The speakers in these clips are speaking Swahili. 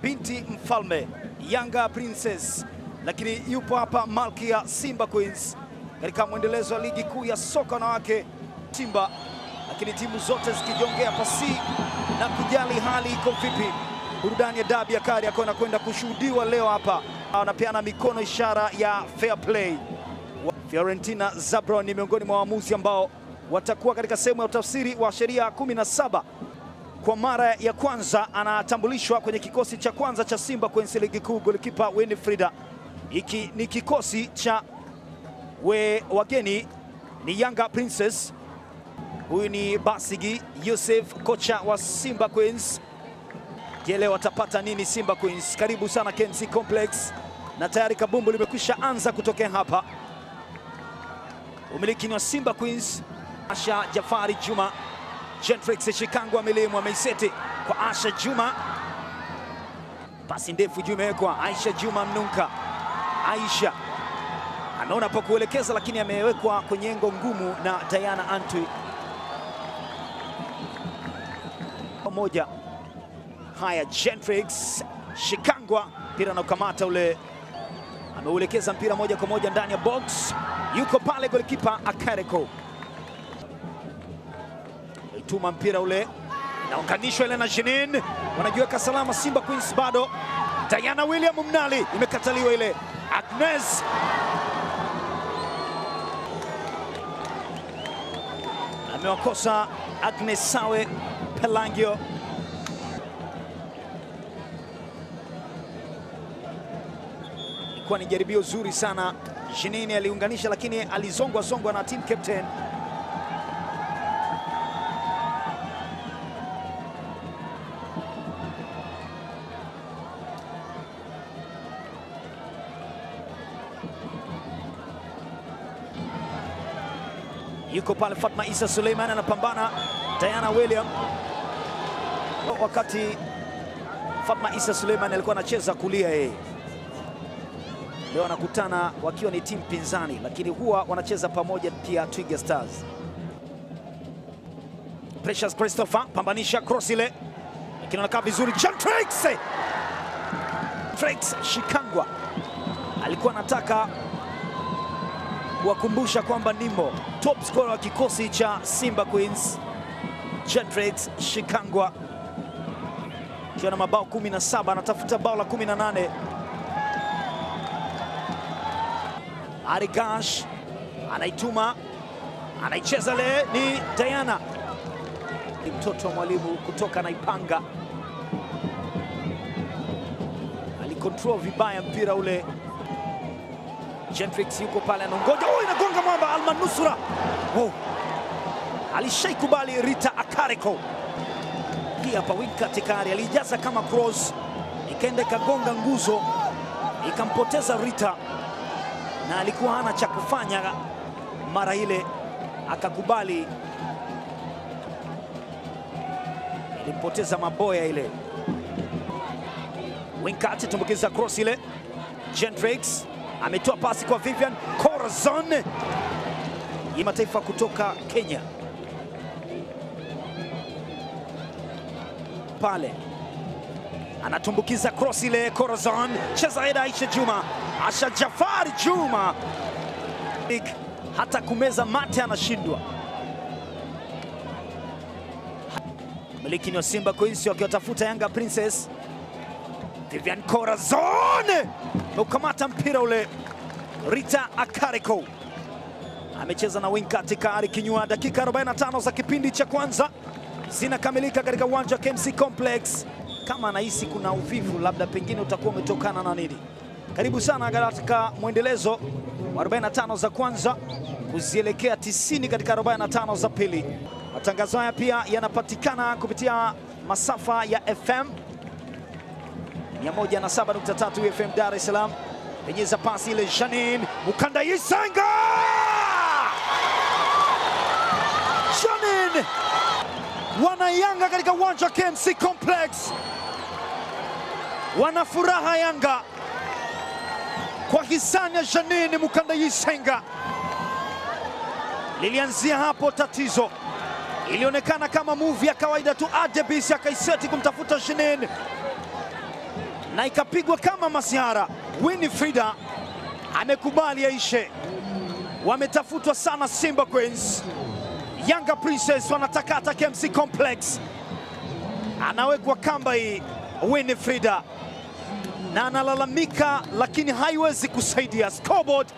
binti mfalme Yanga Princess, lakini yupo hapa Malkia Simba Queens katika mwendelezo wa ligi kuu ya soka wanawake Simba, lakini timu zote zikijongea pasi na kujali hali iko vipi. Burudani ya dabi ya Kariakoo inakwenda kushuhudiwa leo hapa. Wanapeana mikono, ishara ya fair play. Fiorentina Zabron ni miongoni mwa waamuzi ambao watakuwa katika sehemu ya utafsiri wa sheria 17. Kwa mara ya kwanza anatambulishwa kwenye kikosi cha kwanza cha Simba kwenye ligi kuu golikipa Winifrida. Hiki ni kikosi cha wageni ni Yanga Princess. Huyu ni Basigi Yusuf, kocha wa Simba Queens. Je, leo watapata nini Simba Queens? Karibu sana KMC Complex, na tayari kabumbu limekwisha anza kutokea hapa. Umiliki ni wa Simba Queens. Asha Jafari Juma, Gentrix Shikangwa Milimu ameiseti kwa Asha Juma. Pasi ndefu juu imewekwa Aisha Juma Mnunka. Aisha anaona pa kuelekeza, lakini amewekwa kwenye engo ngumu na Diana Antwi. Moja. Haya, Gentrix Shikangwa, mpira na ukamata ule, ameuelekeza mpira moja kwa moja ndani ya box. Yuko pale golikipa Akareko, ituma mpira ule naunganishwa ile na Jenin, wanajiweka salama Simba Queens. Bado Diana William Mnali, imekataliwa ile. Agnes amewakosa Agnes Sawe Pelangio. Ilikuwa ni jaribio zuri sana. Jenin aliunganisha, lakini alizongwa na team captain. Yuko pale Fatma Isa Suleiman anapambana Diana William, wakati Fatma Isa Suleiman alikuwa anacheza kulia yeye. Leo wanakutana wakiwa ni timu pinzani, lakini huwa wanacheza pamoja pia Twiga Stars. Precious Christopher pambanisha cross ile, lakini anakaa vizuri. Gentrix Shikangwa alikuwa anataka kuwakumbusha kwamba Nimbo top scorer wa kikosi cha Simba Queens. Gentrix Shikangwa akiwa na mabao 17, anatafuta bao la 18. Arigash anaituma, anaicheza le, ni Diana, ni mtoto wa mwalimu kutoka Naipanga, alikontrol vibaya mpira ule. Gentrix yuko pale anangoja, inagonga mwamba. Almanusura alishaikubali Rita Akareko. Hii hapa winka tikari alijaza kama cross, ikaenda ikagonga nguzo, ikampoteza Rita, na alikuwa hana cha kufanya mara ile, akakubali. Ilimpoteza maboya ile. Winkati tumbukiza cross ile. Gentrix ametoa pasi kwa Vivian Corazon, ya mataifa kutoka Kenya. Pale anatumbukiza cross ile Corazon, cheza ida Aisha Juma. Asha Jafari Juma hata kumeza mate anashindwa. Miliki ni wa Simba Queens wakiwatafuta Yanga Princess. Vivian Corazon ukamata mpira ule. Rita Akareko amecheza na wing katika ari kinywa. Dakika 45 za kipindi cha kwanza zinakamilika katika uwanja wa KMC Complex. Kama anahisi kuna uvivu, labda pengine utakuwa umetokana na nini. Karibu sana katika mwendelezo wa 45 za kwanza kuzielekea 90 katika 45 za pili. Matangazo haya pia yanapatikana kupitia masafa ya FM 107.3 FM Dar es Salaam. Penyeza pasi ile Jenin Mukandayisenga. Jenin, wana Yanga katika uwanja wa KMC Complex, wana furaha Yanga kwa hisani ya Jenin Mukandayisenga. Lilianzia hapo tatizo, ilionekana kama movie ya kawaida tu. Adebisi akaiseti kumtafuta Jenin, na ikapigwa kama masihara. Winifrida amekubali aishe. Wametafutwa sana Simba Queens. Yanga Princess wanatakata KMC Complex. Anawekwa kamba hii Winifrida na analalamika, lakini haiwezi kusaidia. Scoreboard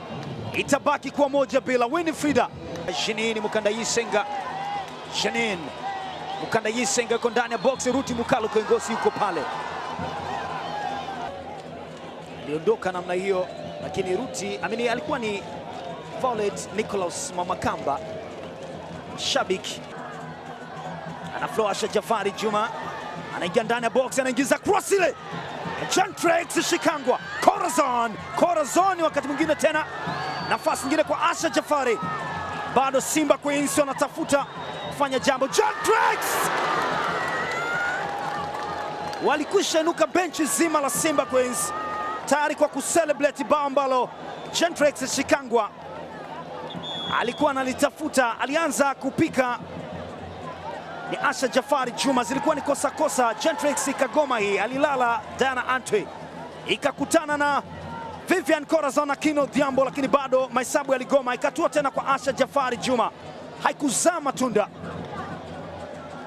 itabaki kwa 1-0. Winifrida. Janine Mukandayisenga. Janine Mukandayisenga yuko ndani ya box. Ruti Mukaluko Ngosi yuko pale. Aliondoka namna hiyo, lakini Ruti alikuwa ni Violet Nicholas Mwamakamba. Shabiki anaflow. Asha Jafari Juma anaingia ndani ya box, anaingiza cross ile. Gentrix Shikangwa. Corazon wakati mwingine tena. Nafasi nyingine kwa Asha Jafari. Bado Simba Queens wanatafuta kufanya jambo. Gentrix walikwisha inuka benchi zima la Simba Queens tayari kwa kucelebrate bao ambalo Gentrix Shikangwa alikuwa analitafuta. Alianza kupika ni Asha Jafari Juma, zilikuwa ni kosa. Gentrix ikagoma hii, alilala Diana Antwi, ikakutana na Vivian Corazon na Kino Dhiambo, lakini bado mahesabu yaligoma. Ikatua tena kwa Asha Jafari Juma, haikuzaa matunda.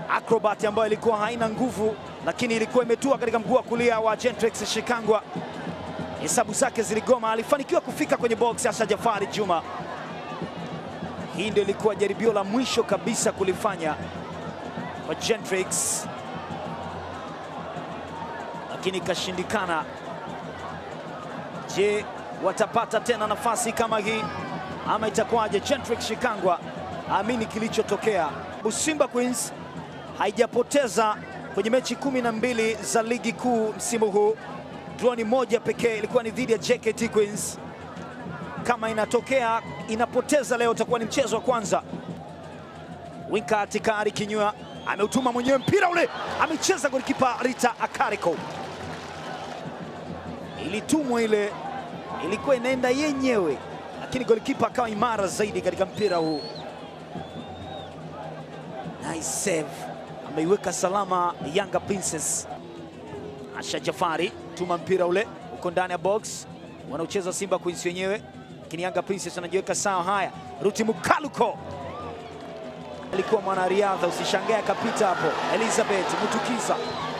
Acrobat ambayo ilikuwa haina nguvu, lakini ilikuwa imetua katika mguu wa kulia wa Gentrix Shikangwa. Hesabu zake ziligoma, alifanikiwa kufika kwenye box Asha Jafari Juma. Hii ndio ilikuwa jaribio la mwisho kabisa kulifanya kwa Gentrix, lakini ikashindikana. Je, watapata tena nafasi kama hii ama itakuwaje? Gentrix Shikangwa amini kilichotokea. Simba Queens haijapoteza kwenye mechi 12 za ligi kuu msimu huu. Draw ni moja pekee, ilikuwa ni dhidi ya JKT Queens. Kama inatokea inapoteza leo, utakuwa ni mchezo wa kwanza. Winka Tikari Kinyua ameutuma mwenyewe mpira ule, amecheza golikipa Rita Akariko. Ilitumwa ile, ilikuwa inaenda yenyewe, lakini golikipa akawa imara zaidi katika mpira huu. Nice save, ameiweka salama Yanga Princess. Asha Jafari tuma mpira ule uko ndani ya box, wanaucheza Simba Queens wenyewe, lakini Yanga Princess anajiweka sawa. Haya, Ruti Mukaluko alikuwa mwanariadha, usishangae akapita hapo. Elizabeth Mutukiza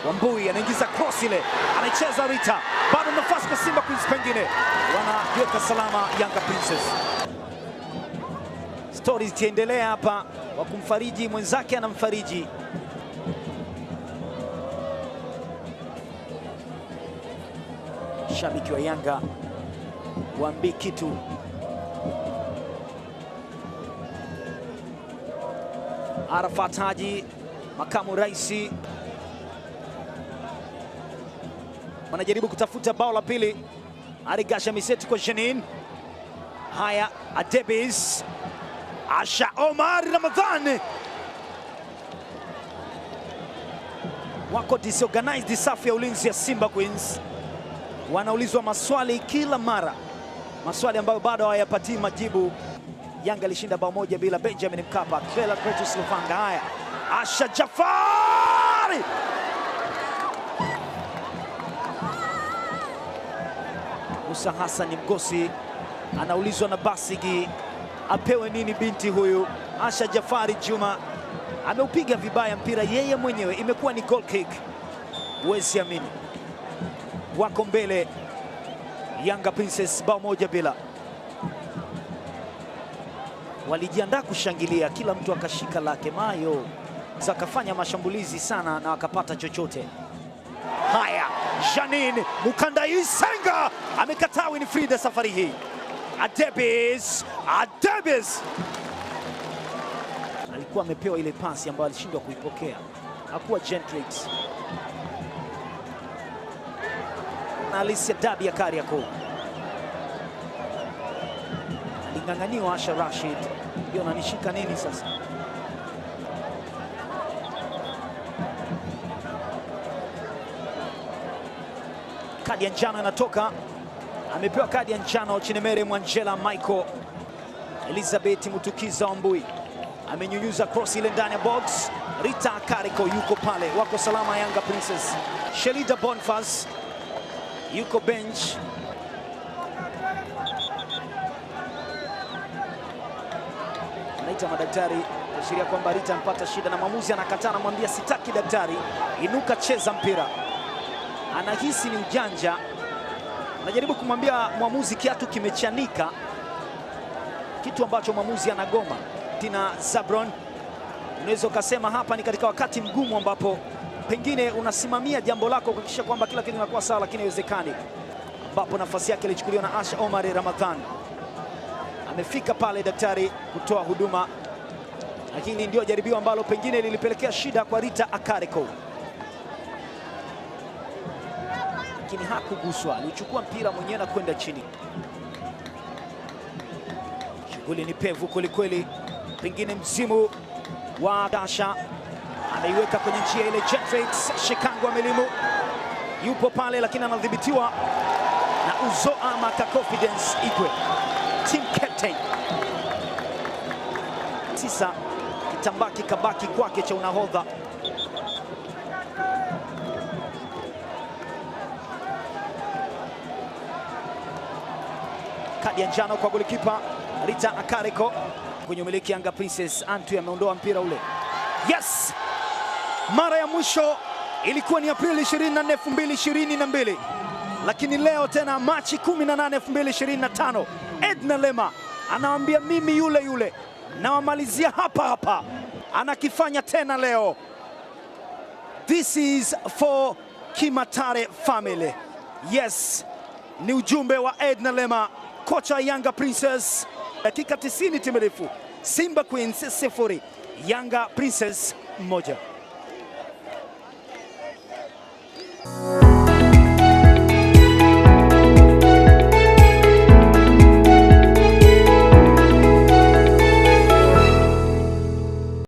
Wambui anaingiza cross ile, anacheza Rita, bado nafasi kwa Simba Queens, pengine wanajiweka salama Yanga Princess. Stories zikiendelea hapa, wa kumfariji mwenzake anamfariji. Shabiki wa Yanga waambi kitu. Arafat Haji, makamu raisi, wanajaribu kutafuta bao la pili. Arigasha Miseti kwa Janine. Haya, Adebis, Asha Omar Ramadhan wako disorganized. Safu ya ulinzi ya Simba Queens wanaulizwa maswali kila mara, maswali ambayo bado hayapatii majibu. Yanga alishinda bao 1 bila Benjamin Mkapa. Kela Kretus Lufanga. Haya, Asha Jafari Musa Hassan Mgosi anaulizwa na Basigi apewe nini binti huyu. Asha Jafari Juma ameupiga vibaya mpira yeye mwenyewe, imekuwa ni goal kick. Huwezi amini, wako mbele Yanga Princess bao 1 bila. Walijiandaa kushangilia, kila mtu akashika lake mayo, zakafanya mashambulizi sana na wakapata chochote. Haya, Janine Mukandayisenga amekataa Winifrida safari hii. Adebis alikuwa amepewa ile pasi ambayo alishindwa kuipokea, hakuwa Gentrix na Alicia Dabi ya Kariakoo. Aling'ang'aniwa Asha Rashid, ndio ananishika nini sasa? Kadi ya njano inatoka, amepewa kadi ya njano Chinemere Mwangela Michael. Elizabeth Mutukiza Wambui amenyunyuza cross ile ndani ya box. Rita Akariko yuko pale, wako salama Yanga Princess. Shelida Bonfas yuko bench. Anaita madaktari kuashiria kwamba Rita ampata shida, na mwamuzi anakataa, anamwambia sitaki daktari, inuka cheza mpira. Anahisi ni ujanja, anajaribu kumwambia mwamuzi kiatu kimechanika, kitu ambacho mwamuzi anagoma. Tina Zabron, unaweza ukasema hapa ni katika wakati mgumu ambapo pengine unasimamia jambo lako kuhakikisha kwamba kila kitu kinakuwa sawa, lakini haiwezekani, ambapo nafasi yake ilichukuliwa na Asha Omar Ramadhan. Amefika pale daktari kutoa huduma, lakini ndio jaribio ambalo pengine lilipelekea shida kwa Rita Akareko, lakini hakuguswa, alichukua mpira mwenyewe na kwenda chini. Shughuli ni pevu kwelikweli, pengine mzimu wa Dasha anaiweka kwenye njia ile. Jetfate Shikango Amelimu yupo pale, lakini anadhibitiwa na Uzoa Maka Confidence Igwe, team captain. Sisa kitambaki kabaki kwake cha unahodha. Kadi ya njano kwa golikipa Rita Akareko. Kwenye umiliki Yanga Princess, Antwi ameondoa mpira ule. Yes! Mara ya mwisho ilikuwa ni Aprili 24, 2022. Lakini leo tena Machi 18, 2025. Edna Lema anawaambia mimi yule yule, nawamalizia hapa hapa. Anakifanya tena leo. This is for Kimatare family. Yes, ni ujumbe wa Edna Lema, kocha Yanga Princess. Dakika 90 timilifu, Simba Queens 0, Yanga Princess 1.